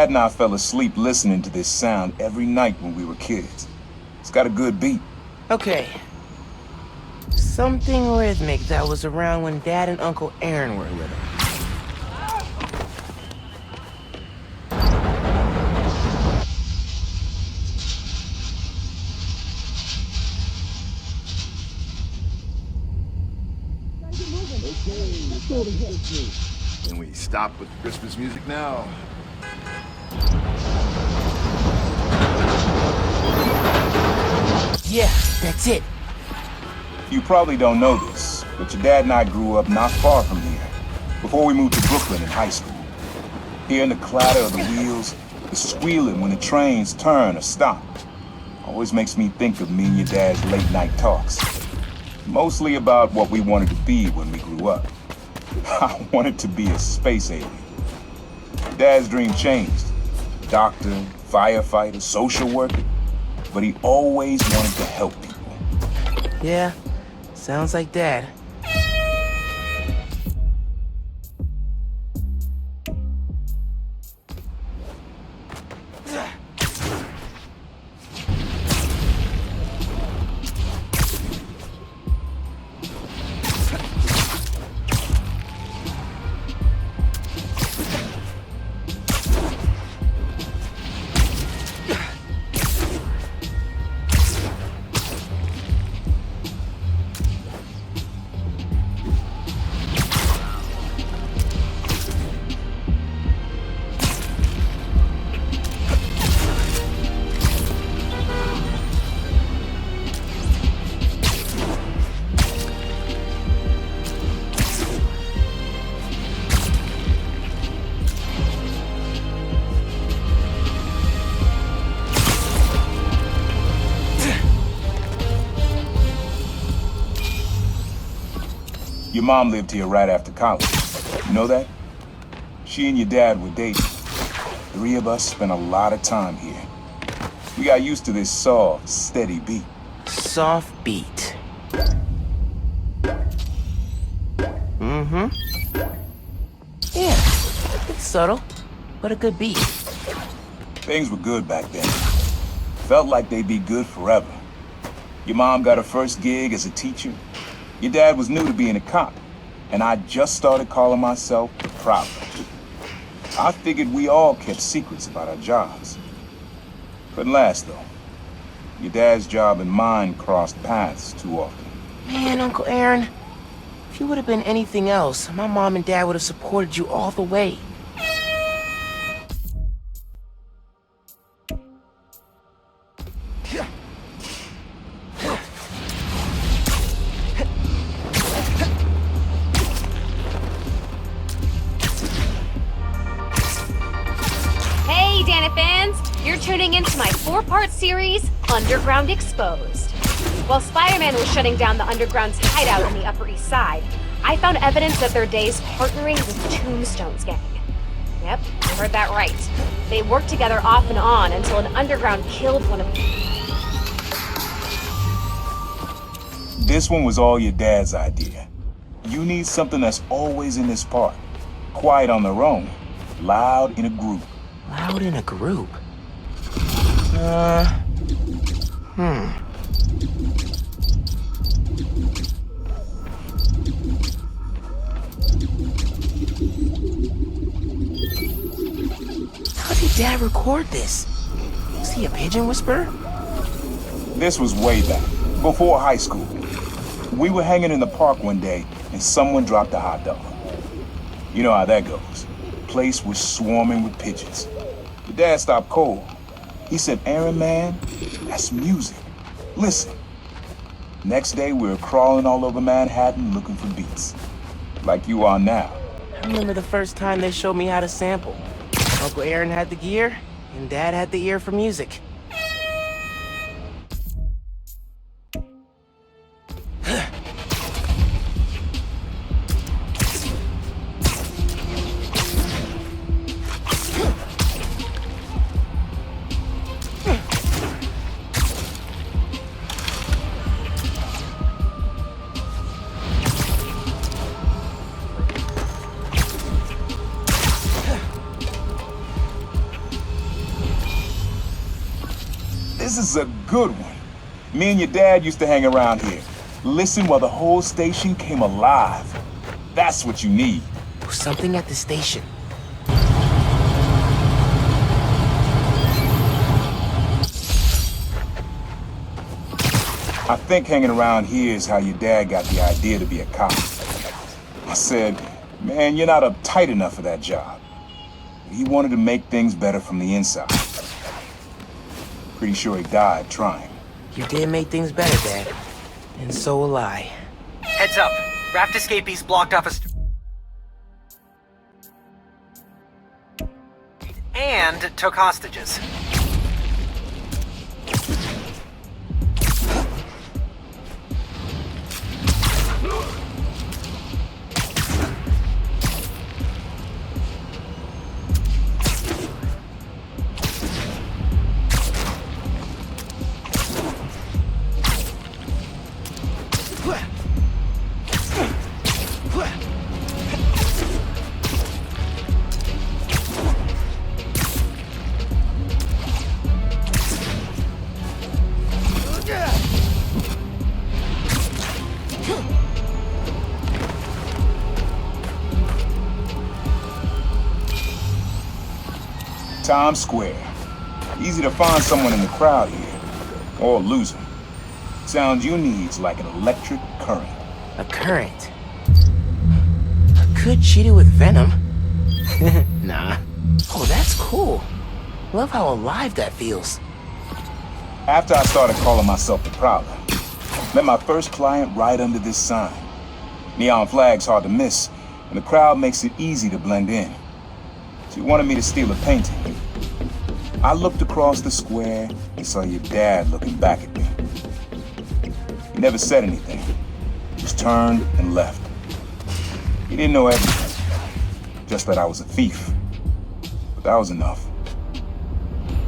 Dad and I fell asleep listening to this sound every night when we were kids. It's got a good beat. Okay. Something rhythmic that was around when Dad and Uncle Aaron were little. Can we stop with Christmas music now? Yeah, that's it. You probably don't know this, but your dad and I grew up not far from here, before we moved to Brooklyn in high school. Hearing the clatter of the wheels, the squealing when the trains turn or stop, always makes me think of me and your dad's late night talks. Mostly about what we wanted to be when we grew up. I wanted to be a space alien. Dad's dream changed. Doctor, firefighter, social worker. But he always wanted to help people. Yeah, sounds like Dad. Your mom lived here right after college. You know that? She and your dad were dating. 3 of us spent a lot of time here. We got used to this soft, steady beat. Soft beat. Mm-hmm. Yeah, it's subtle, but a good beat. Things were good back then. Felt like they'd be good forever. Your mom got her first gig as a teacher. Your dad was new to being a cop, and I just started calling myself the Prowler. I figured we all kept secrets about our jobs. Couldn't last, though. Your dad's job and mine crossed paths too often. Man, Uncle Aaron, if you would have been anything else, my mom and dad would have supported you all the way. Hey, Dana fans! You're tuning into my 4-part series, Underground Exposed. While Spider-Man was shutting down the Underground's hideout on the Upper East Side, I found evidence of their days partnering with Tombstone's gang. Yep, you heard that right. They worked together off and on until an Underground killed one of them. This one was all your dad's idea. You need something that's always in this park. Quiet on their own, loud in a group. Loud in a group? How did Dad record this? Was he a pigeon whisperer? This was way back, before high school. We were hanging in the park one day, and someone dropped a hot dog. You know how that goes. The place was swarming with pigeons. Your dad stopped cold. He said, "Aaron, man, that's music. Listen." Next day, we were crawling all over Manhattan looking for beats. Like you are now. I remember the first time they showed me how to sample. Uncle Aaron had the gear, and Dad had the ear for music. This is a good one. Me and your dad used to hang around here. Listen while the whole station came alive. That's what you need. Something at the station. I think hanging around here is how your dad got the idea to be a cop. I said, man, you're not uptight enough for that job. He wanted to make things better from the inside. Pretty sure he died trying. You did make things better, Dad. And so will I. Heads up. Raft escapees blocked off a and took hostages. Times Square. Easy to find someone in the crowd here, or lose them. Sound you need's like an electric current. A current. I could cheat it with venom. Nah. Oh, that's cool. Love how alive that feels. After I started calling myself the Prowler, met my first client right under this sign. Neon flag's hard to miss, and the crowd makes it easy to blend in. She wanted me to steal a painting. I looked across the square and saw your dad looking back at me. He never said anything, just turned and left. He didn't know everything, just that I was a thief. But that was enough.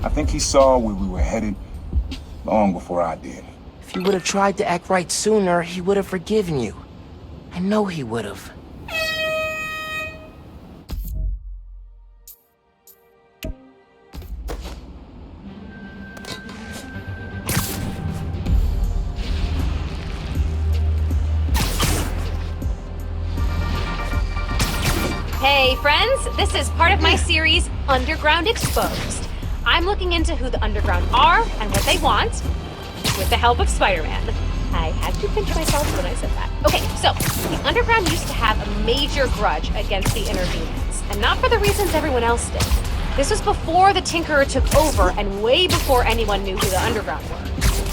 I think he saw where we were headed long before I did. If you would have tried to act right sooner, he would have forgiven you. I know he would have. Hey friends, this is part of my series, Underground Exposed. I'm looking into who the Underground are and what they want, with the help of Spider-Man. I had to pinch myself when I said that. Okay, so, the Underground used to have a major grudge against the Inner Demons, and not for the reasons everyone else did. This was before the Tinkerer took over, and way before anyone knew who the Underground were.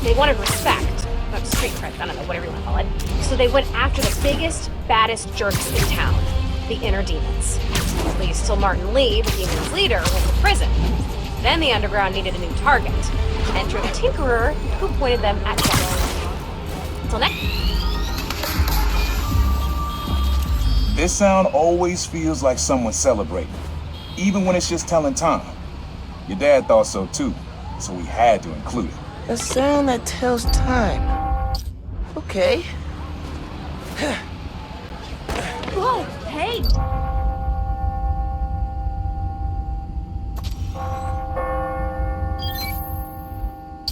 They wanted respect, not street cred, I don't know, whatever you want to call it. So they went after the biggest, baddest jerks in town. The Inner Demons. At least till Martin Lee, the Demons' leader, went to prison. Then the Underground needed a new target. Enter the Tinkerer, who pointed them at Jeff. Till next. This sound always feels like someone celebrating, even when it's just telling time. Your dad thought so too, so we had to include it. A sound that tells time. Okay. Whoa, hey!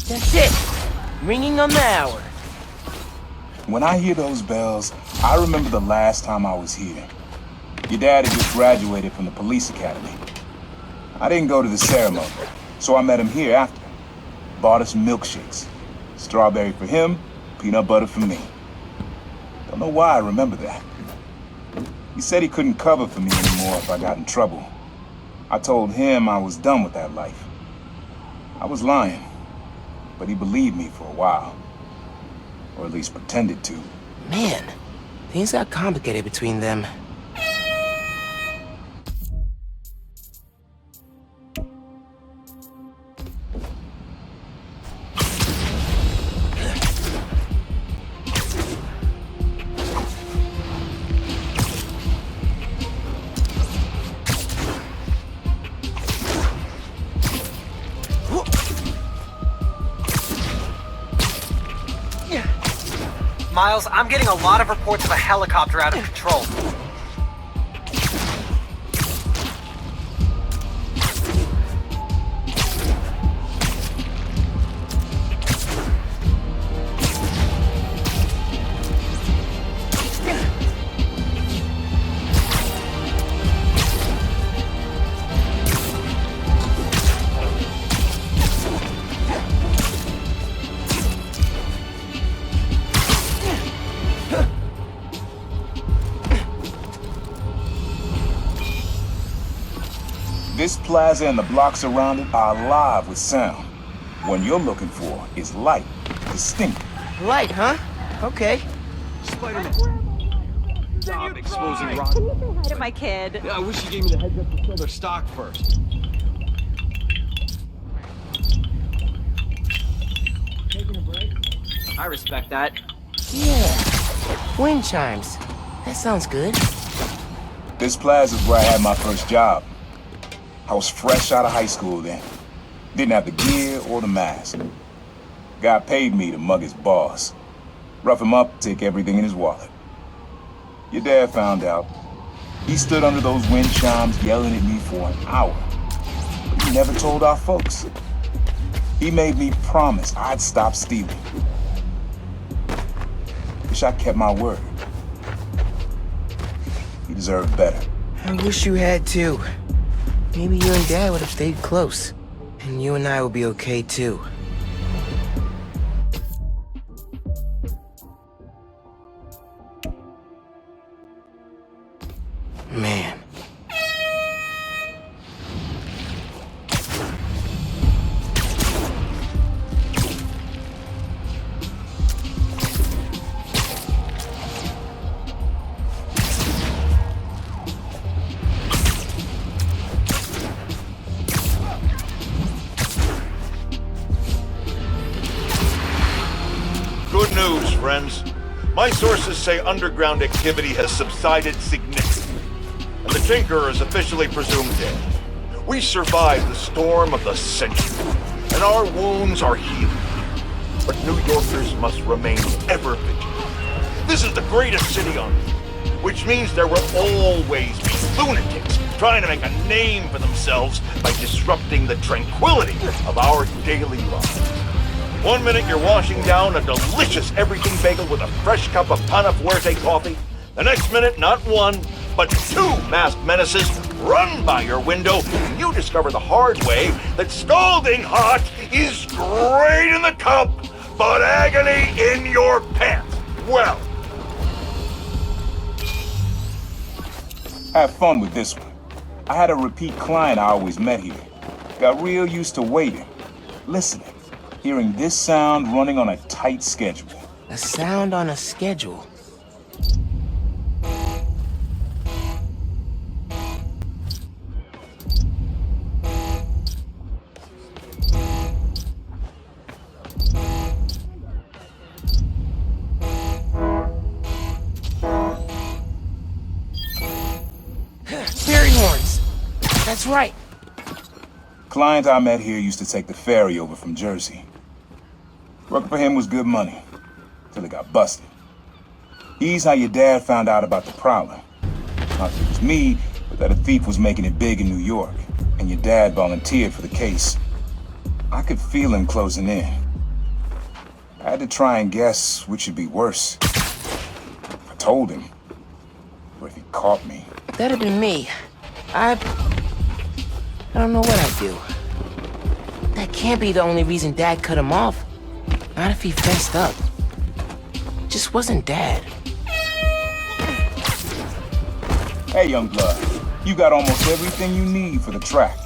That's it. Ringing on the hour. When I hear those bells, I remember the last time I was here. Your dad had just graduated from the police academy. I didn't go to the ceremony, so I met him here after. Bought us milkshakes. Strawberry for him, peanut butter for me. Don't know why I remember that. He said he couldn't cover for me anymore if I got in trouble. I told him I was done with that life. I was lying, but he believed me for a while. Or at least pretended to. Man, things got complicated between them. Miles, I'm getting a lot of reports of a helicopter out of control. This plaza and the blocks around it are alive with sound. One you're looking for is light, distinct. Light, huh? Okay. Spider-Man. Stop exposing rock. Hi to my kid. Yeah, I wish you gave me the heads up to sell their stock first. Taking a break? I respect that. Yeah. Wind chimes. That sounds good. This plaza is where I had my first job. I was fresh out of high school then. Didn't have the gear or the mask. Guy paid me to mug his boss. Rough him up, take everything in his wallet. Your dad found out. He stood under those wind chimes yelling at me for an hour. But he never told our folks. He made me promise I'd stop stealing. Wish I kept my word. He deserved better. I wish you had too. Maybe you and Dad would have stayed close. And you and I will be okay too. Man. Good news, friends. My sources say underground activity has subsided significantly, and the Tinker is officially presumed dead. We survived the storm of the century, and our wounds are healed. But New Yorkers must remain ever vigilant. This is the greatest city on earth, which means there will always be lunatics trying to make a name for themselves by disrupting the tranquility of our daily lives. One minute you're washing down a delicious everything bagel with a fresh cup of Pana Fuerte coffee. The next minute, not one, but two masked menaces run by your window, and you discover the hard way that scalding hot is great in the cup, but agony in your pants. Well, Have fun with this one. I had a repeat client I always met here. Got real used to waiting, listening, hearing this sound running on a tight schedule. A sound on a schedule. Fairy horns. That's right. Client I met here used to take the ferry over from Jersey. Working for him was good money, till it got busted. He's how your dad found out about the Prowler. Not that it was me, but that a thief was making it big in New York, and your dad volunteered for the case. I could feel him closing in. I had to try and guess which would be worse. If I told him, or if he caught me. That'd been me. I don't know what I'd do. That can't be the only reason Dad cut him off. Not if he fessed up. Just wasn't Dad. Hey, young blood, you got almost everything you need for the track.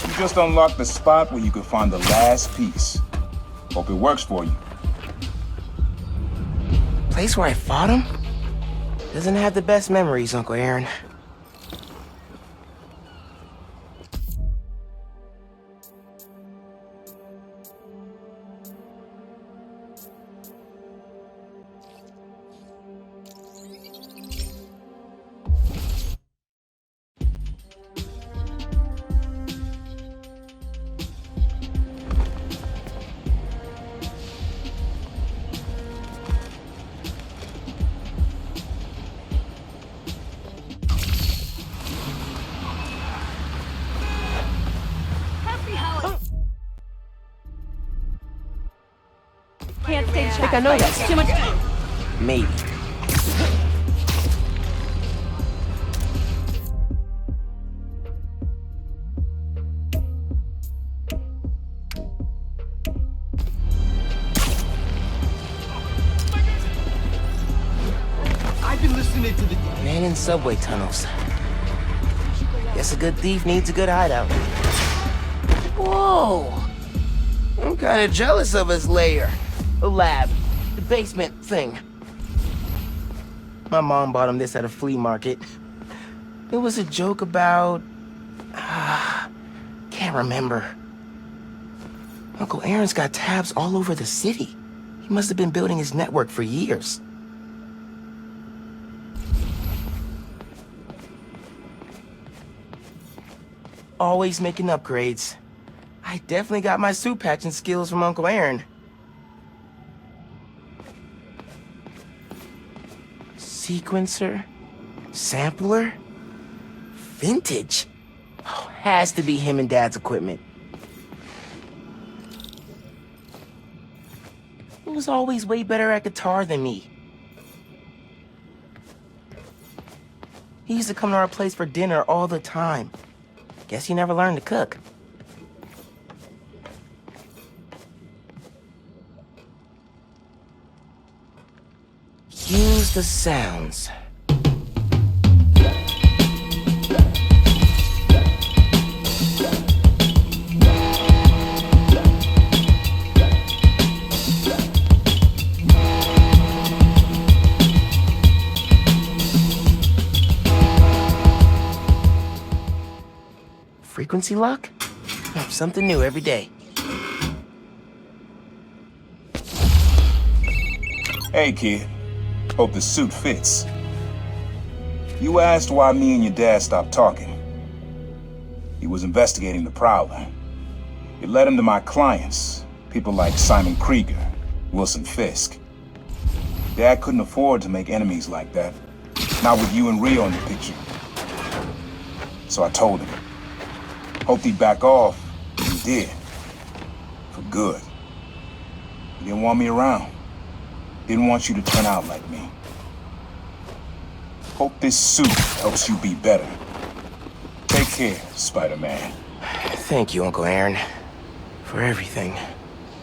You just unlocked the spot where you could find the last piece. Hope it works for you. Place where I fought him? Doesn't have the best memories, Uncle Aaron. Can't stay I think I know that. Too much. Maybe. I've been listening to the... Man in subway tunnels. Guess a good thief needs a good hideout. Whoa! I'm kinda jealous of his lair. The lab. The basement thing. My mom bought him this at a flea market. It was a joke about... can't remember. Uncle Aaron's got tabs all over the city. He must have been building his network for years. Always making upgrades. I definitely got my suit patching skills from Uncle Aaron. Sequencer? Sampler? Vintage? Oh, has to be him and Dad's equipment. He was always way better at guitar than me. He used to come to our place for dinner all the time. Guess he never learned to cook. Use the sounds. Frequency lock? Something new every day. Hey, kid. Hope the suit fits. You asked why me and your dad stopped talking. He was investigating the Prowler. It led him to my clients, people like Simon Krieger, Wilson Fisk. Dad couldn't afford to make enemies like that. Not with you and Rio in the picture. So I told him. Hoped he'd back off, and he did. For good. He didn't want me around. Didn't want you to turn out like me. Hope this suit helps you be better. Take care, Spider-Man. Thank you, Uncle Aaron, for everything.